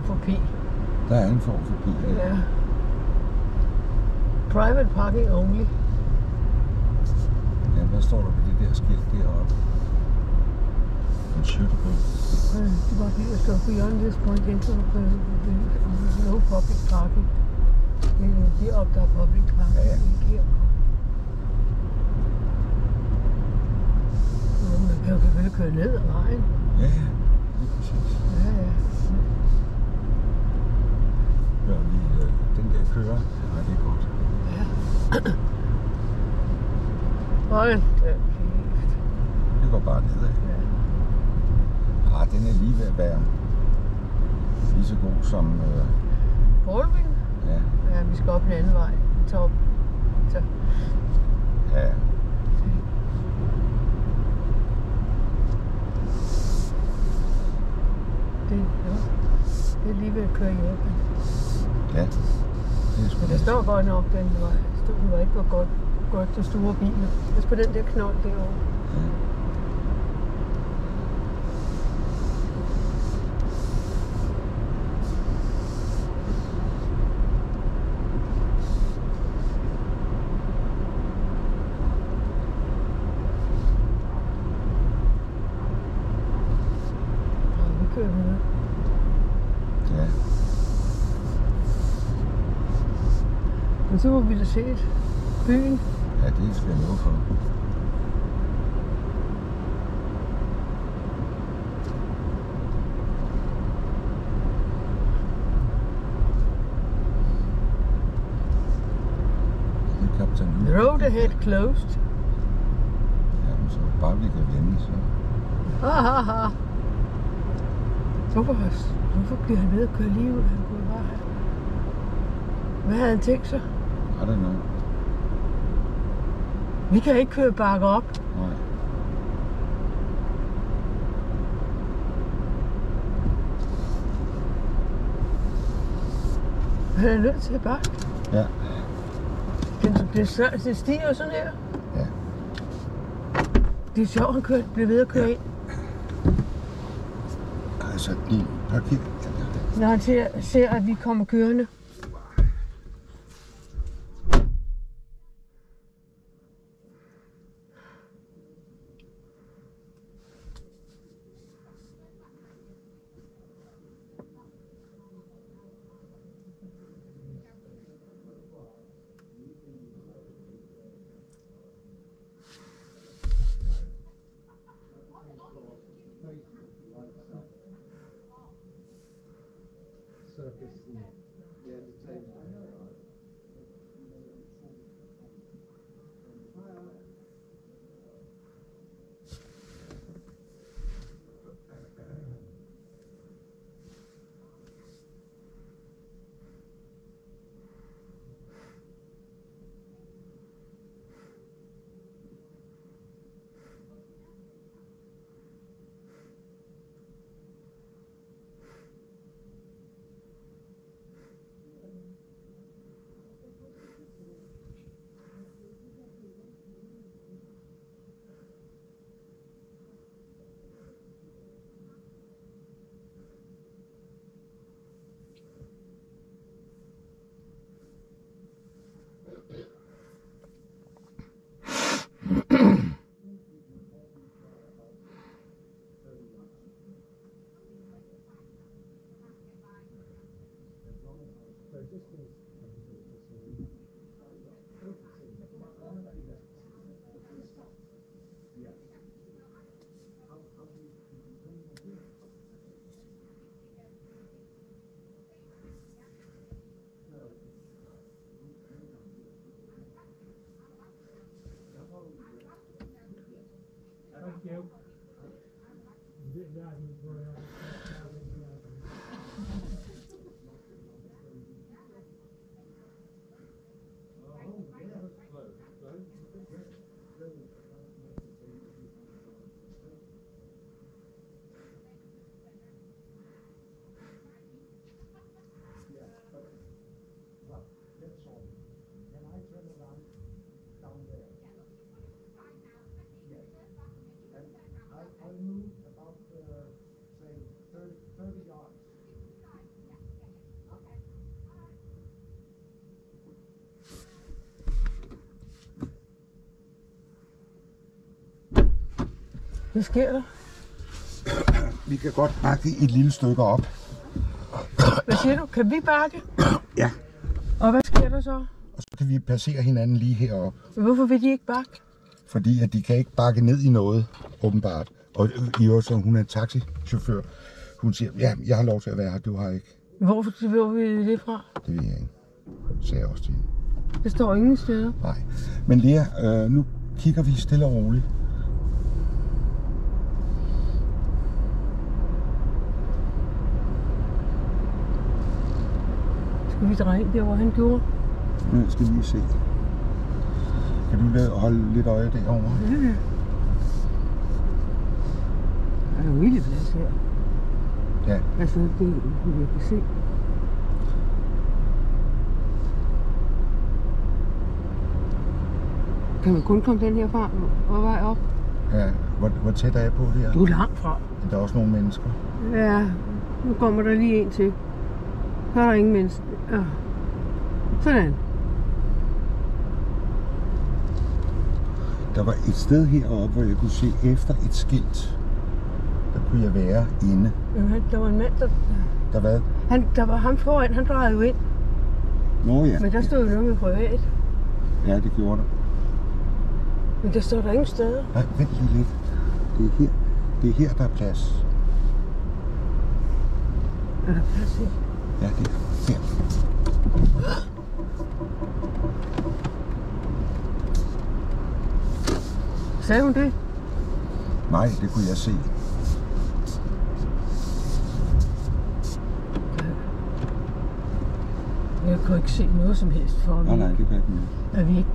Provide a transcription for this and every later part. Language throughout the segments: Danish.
for P. Der er en form for P. Ja. Private parking only. Ja, hvad står der på det der skilt deroppe? En Schøtterød. Det var lige at stå beyond this point into no public parking. Det er deroppe, der er public parking. Ja, ja. Ikke her. Man kan jo selvfølgelig køre ned ad vejen. Ja, ja. Lige præcis. Ja, ja. Hør lige den der kører. Ja, det er godt. Ja. Hold da kæft. Det går bare nedad. Ja. Den er lige ved at være lige så god som... Baldwin? Ja. Ja, vi skal op den anden vej. Top. Så. Ja. Det er lige ved at køre i Japan. Ja. Det er sgu Men der står godt nok den vej. Den var ikke hvor godt til store biler. Pas på den der knold derovre. Ja. Kører videre. Ja. Men så må vi da se byen. Ja, det skal jeg love for. Det er kaptajn Hulk. The road ahead closed. Jamen, så bare vi kan vende, så. Hahaha. Hvorfor bliver han ved at køre lige ud? Han kunne bare have. Hvad havde han tænkt sig? I don't know. Vi kan ikke køre bakke op. Nej. Han er nødt til at bakke. Ja. Det stiger sådan her. Ja. Det er sjovt, han bliver ved at køre ind. Altså, de parkerer. Når han ser, at vi kommer kørende. I'll move about, say, Hvad sker der? Vi kan godt bakke et lille stykke op. Hvad siger du? Kan vi bakke? Ja. Og hvad sker der så? Og så kan vi passere hinanden lige heroppe. Hvorfor vil de ikke bakke? Fordi at de kan ikke bakke ned i noget, åbenbart. Og i øvrigt, så hun er en taxichauffør. Hun siger, ja, jeg har lov til at være her, du har ikke. Hvor vil det fra? Det ved jeg ikke. Sagde jeg også til hende. Det står ingen steder. Nej. Men Lea, nu kigger vi stille og roligt. Skal vi dreje ind der, hvor han gjorde? Nu skal vi lige se. Kan du holde lidt øje derovre? Ja. Der er jo vildt plads her. Ja. Altså, det jeg kan se. Kan man kun komme den her fra og vej op? Ja. Hvor tæt er jeg på der? Du er langt fra. Der er også nogle mennesker. Ja, nu kommer der lige en til. Så er der ingen mennesker. Ja. Sådan. Der var et sted heroppe, hvor jeg kunne se efter et skilt. Der kunne jeg være inde. Jamen, der var en mand, Der hvad? der var ham foran, han drejede jo ind. Nå ja. Men der stod jo noget med privat. Ja, det gjorde der. Men der står der ingen steder. Nej, vent lige lidt. Det er her, der er plads. Er der plads her? Ja, det er her. Sagde hun det? Nej, det kunne jeg se. Jeg kunne ikke se noget som helst for, at Nej, det kan jeg ikke. at vi ikke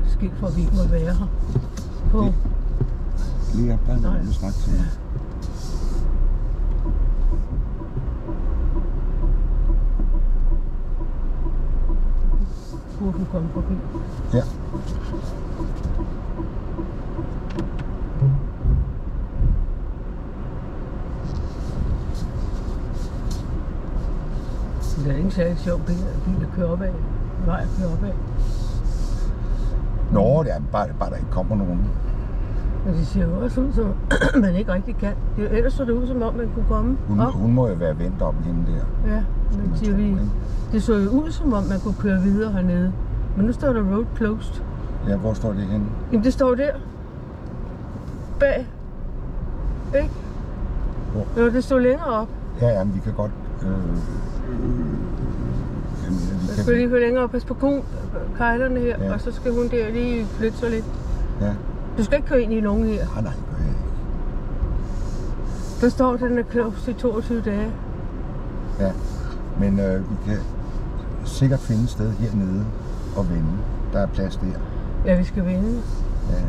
skilt for, at vi ikke må være her. På. Det- Lige op, der er noget at snakke til. Burde hun komme forbi. Ja. Men det er ikke særlig sjovt bil at køre op af. Vej at køre op af. Nå, det er bare der ikke kommer nogen. Men det ser jo også ud som, man ikke rigtig kan. Ellers så det ud som om, man kunne komme op. Hun må jo være vendt op hende der. Ja, men siger vi, det så jo ud som om, man kunne køre videre hernede. Men nu står der road closed. Ja, hvor står det henne? Jamen det står der. Bag. Ikke? Hvor? Jo, det står længere op. Ja, men vi kan godt... Jeg skal lige gå længere og passe på kejlerne her, Ja. og så skal hun der lige flytte sig lidt. Ja. Du skal ikke køre ind i nogen her. Nej, det gør jeg ikke. Der står, at den er closed i 22 dage. Ja, men vi kan sikkert finde et sted hernede og vende. Der er plads der. Ja, vi skal vende. Ja.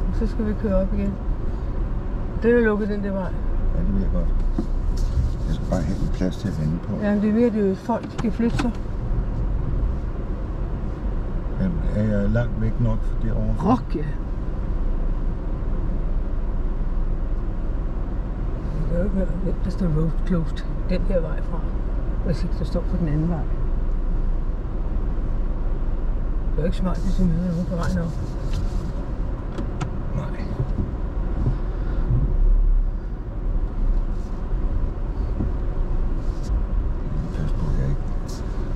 Og så skal vi køre op igen. Den er lukket, den der vej. Ja, det ved jeg godt. Jeg skal bare have en plads til at vende på. Ja, men det er ved, at det er folk, der skal flytte sig. Men er jeg langt væk nok derovre? Rock, ja. Det er jo ikke høre, hvem der står road closed den her vej fra. Hvis ikke der står på den anden vej. Det er jo ikke smart, hvis vi møder nogen på vejen op. Nej. Pas på, at jeg ikke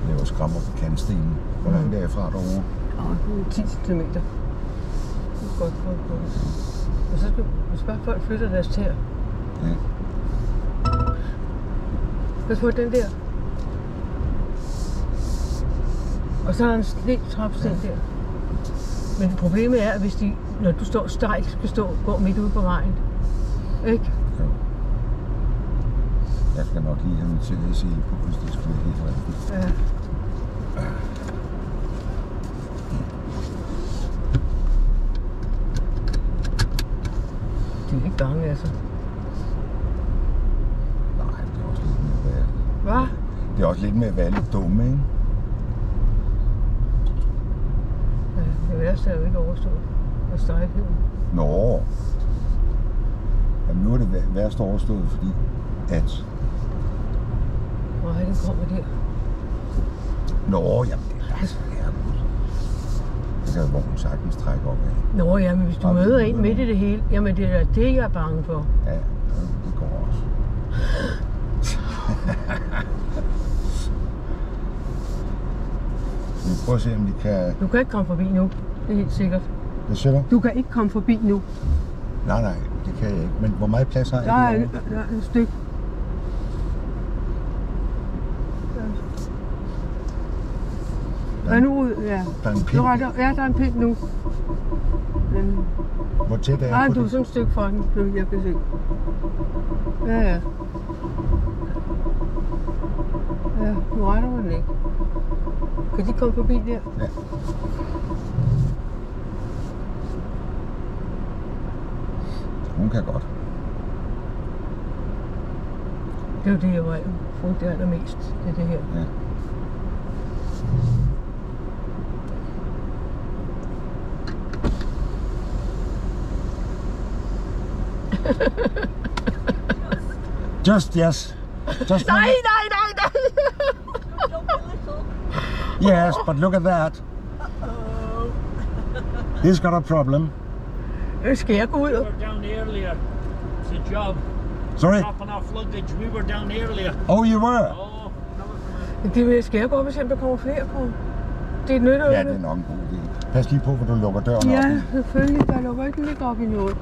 laver skrammer på kantstenen. Hvor langt er jeg fra derovre? Og 10 cm. Det er godt for det. Og så skal bare folk flytter deres tæer. Ja. Pas på den der. Og så er der en trappesen der. Men problemet er, at hvis når du står stejlt, skal gå midt ude på vejen. Ikke? Jo. Jeg skal nok lige have min sikkerhedssele på, hvis det skal være helt rigtigt. Ja. De er ikke bange, altså. Nej, det er også lidt med at være... Hvad? Det er også lidt med at være lidt dumme, ikke? Ja, det værste er jo ikke overstået. Og stejlheden. Nå. Jamen, nu er det værst overstået, fordi at... Nej, den kommer der. Nå, jamen det er altså herregud. kan vognen sagtens trække op af. Nå ja, men hvis du møder en midt i det hele, jamen det er da det, jeg er bange for. Ja, det går også. Vi prøver at se, om vi kan... Du kan ikke komme forbi nu, det er helt sikkert. Hvad siger du? Du kan ikke komme forbi nu. Nej, det kan jeg ikke. Men hvor meget plads har jeg? Der er et stykke. Ja, nu, ja. Der er en pind. Ja, der er en pind nu. Men... Hvor tæt er jeg Nej, på du er det? sådan et stykke fra den, så jeg kan se. Ja. Ja, nu retter du den ikke. Kan de komme forbi der? Ja. Hun kan godt. Det er jo det, jeg var frygtet allermest. Det er det her. Ja. Just yes. Just Nej! yes, but look at that. He's got a problem. Skal jeg gå ud? We were down earlier. It's a job. Sorry. Dropping off luggage. We were down earlier. Oh, you were? Oh, Det skal jeg gå op og se, om der kommer flere på. Det nytter jo Ja, ikke. det er nok en god idé. Pas lige på, hvor du lukker døren op. Ja, selvfølgelig. Der lukker ikke lige op i noget.